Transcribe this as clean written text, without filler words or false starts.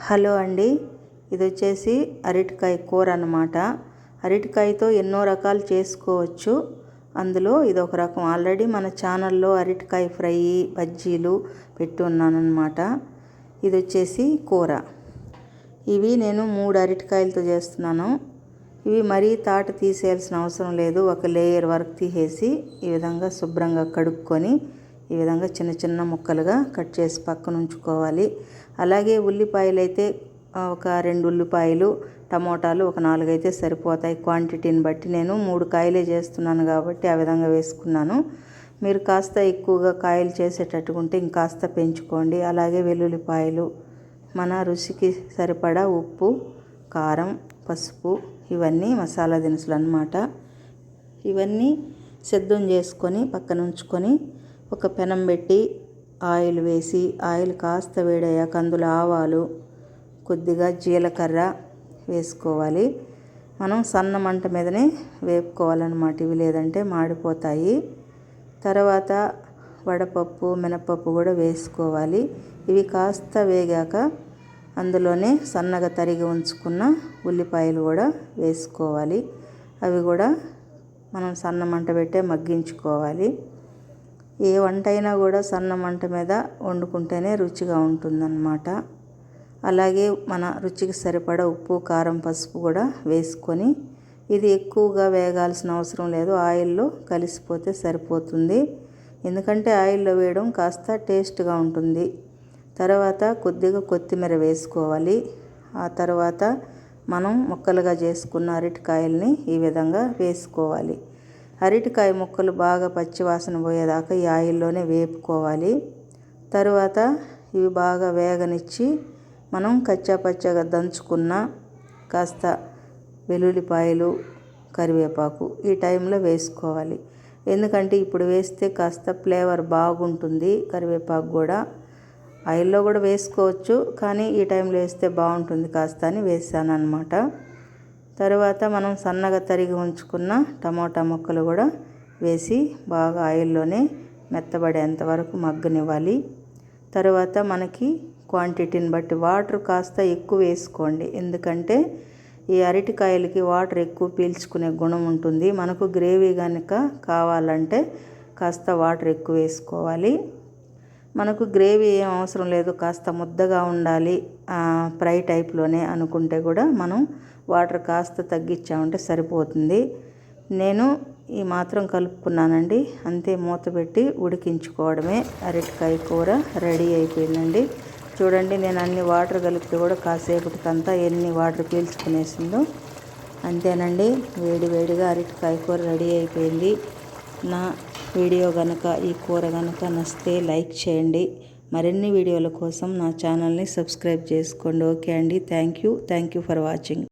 Hello అండి, ఇది వచ్చేసి అరటికాయ కూర అన్నమాట. అరటికాయతో ఎన్నో రకాలు చేసుకోవచ్చు. అందులో ఇది ఒక రకం. ఆల్రెడీ మన ఛానల్లో అరటికాయ ఫ్రై, బజ్జీలు పెట్టి ఉన్నానన్నమాట. ఇది వచ్చేసి కూర. ఇవి నేను 3 అరటికాయలతో చేస్తున్నాను. ఇవి మరీ తాట తీసేయాల్సిన అవసరం లేదు. ఒక లేయర్ వరకు తీసేసి ఈ విధంగా శుభ్రంగా కడుక్కొని ఈ విధంగా చిన్న చిన్న ముక్కలుగా కట్ చేసి పక్కన ఉంచుకోవాలి. అలాగే ఉల్లిపాయలు అయితే ఒక 2 ఉల్లిపాయలు, టమోటాలు ఒక 4 అయితే సరిపోతాయి. క్వాంటిటీని బట్టి నేను 3 కాయలే చేస్తున్నాను కాబట్టి ఆ విధంగా వేసుకున్నాను. మీరు కాస్త ఎక్కువగా కాయలు చేసేటట్టుకుంటే ఇంకాస్త పెంచుకోండి. అలాగే వెల్లుల్లిపాయలు, మన రుచికి సరిపడా ఉప్పు, కారం, పసుపు, ఇవన్నీ మసాలా దినుసులు అన్నమాట. ఇవన్నీ సిద్ధం చేసుకొని పక్కన ఉంచుకొని ఒక పెనం పెట్టి ఆయిల్ వేసి, ఆయిల్ కాస్త వేడయ్యాక అందులో ఆవాలు, కొద్దిగా జీలకర్ర వేసుకోవాలి. మనం సన్న మంట మీదనే వేపుకోవాలన్నమాట. ఇవి లేదంటే మాడిపోతాయి. తర్వాత వడపప్పు, మినపప్పు కూడా వేసుకోవాలి. ఇవి కాస్త వేగాక అందులోనే సన్నగా తరిగి ఉంచుకున్న ఉల్లిపాయలు కూడా వేసుకోవాలి. అవి కూడా మనం సన్న మంట పెట్టే మగ్గించుకోవాలి. ఏ వంట అయినా కూడా సన్న మంట మీద వండుకుంటేనే రుచిగా ఉంటుందన్నమాట. అలాగే మన రుచికి సరిపడా ఉప్పు, కారం, పసుపు కూడా వేసుకొని ఇది ఎక్కువగా వేగాల్సిన అవసరం లేదు. ఆయిల్లో కలిసిపోతే సరిపోతుంది. ఎందుకంటే ఆయిల్లో వేయడం కాస్త టేస్ట్గా ఉంటుంది. తర్వాత కొద్దిగా కొత్తిమీర వేసుకోవాలి. ఆ తర్వాత మనం ముక్కలుగా చేసుకున్న అరటికాయల్ని ఈ విధంగా వేసుకోవాలి. అరటికాయ ముక్కలు బాగా పచ్చివాసన పోయేదాకా ఈ ఆయిల్లోనే వేపుకోవాలి. తరువాత ఇవి బాగా వేగనిచ్చి మనం కచ్చాపచ్చాగా దంచుకున్న కాస్త వెల్లుల్లిపాయలు, కరివేపాకు ఈ టైంలో వేసుకోవాలి. ఎందుకంటే ఇప్పుడు వేస్తే కాస్త ఫ్లేవర్ బాగుంటుంది. కరివేపాకు కూడా ఆయిల్లో కూడా వేసుకోవచ్చు, కానీ ఈ టైంలో వేస్తే బాగుంటుంది కాస్త అని వేసాను అన్నమాట. తర్వాత మనం సన్నగా తరిగి ఉంచుకున్న టమోటా ముక్కలు కూడా వేసి బాగా ఆయిల్లోనే మెత్తబడేంత వరకు మగ్గనివ్వాలి. తర్వాత మనకి క్వాంటిటీని బట్టి వాటర్ కాస్త ఎక్కువ వేసుకోండి. ఎందుకంటే ఈ అరటికాయలకి వాటర్ ఎక్కువ పీల్చుకునే గుణం ఉంటుంది. మనకు గ్రేవీ కనుక కావాలంటే కాస్త వాటర్ ఎక్కువ వేసుకోవాలి. మనకు గ్రేవీ ఏం అవసరం లేదు, కాస్త ముద్దగా ఉండాలి ఫ్రై టైప్లోనే అనుకుంటే కూడా మనం వాటర్ కాస్త తగ్గించామంటే సరిపోతుంది. నేను ఈ మాత్రం కలుపుకున్నానండి. అంతే, మూత పెట్టి ఉడికించుకోవడమే. అరటికాయ కూర రెడీ అయిపోయిందండి. చూడండి, నేను అన్ని వాటర్ కలిపితే కూడా కాసేపటికంతా ఎన్ని వాటర్ పీల్చుకునేసిందో. అంతేనండి, వేడి వేడిగా అరటికాయ కూర రెడీ అయిపోయింది. నా వీడియో కనుక, ఈ కూర కనుక నచ్చితే లైక్ చేయండి. మరిన్ని వీడియోల కోసం నా ఛానల్ని సబ్స్క్రైబ్ చేసుకోండి. ఓకే అండి, థ్యాంక్ యూ ఫర్ వాచింగ్.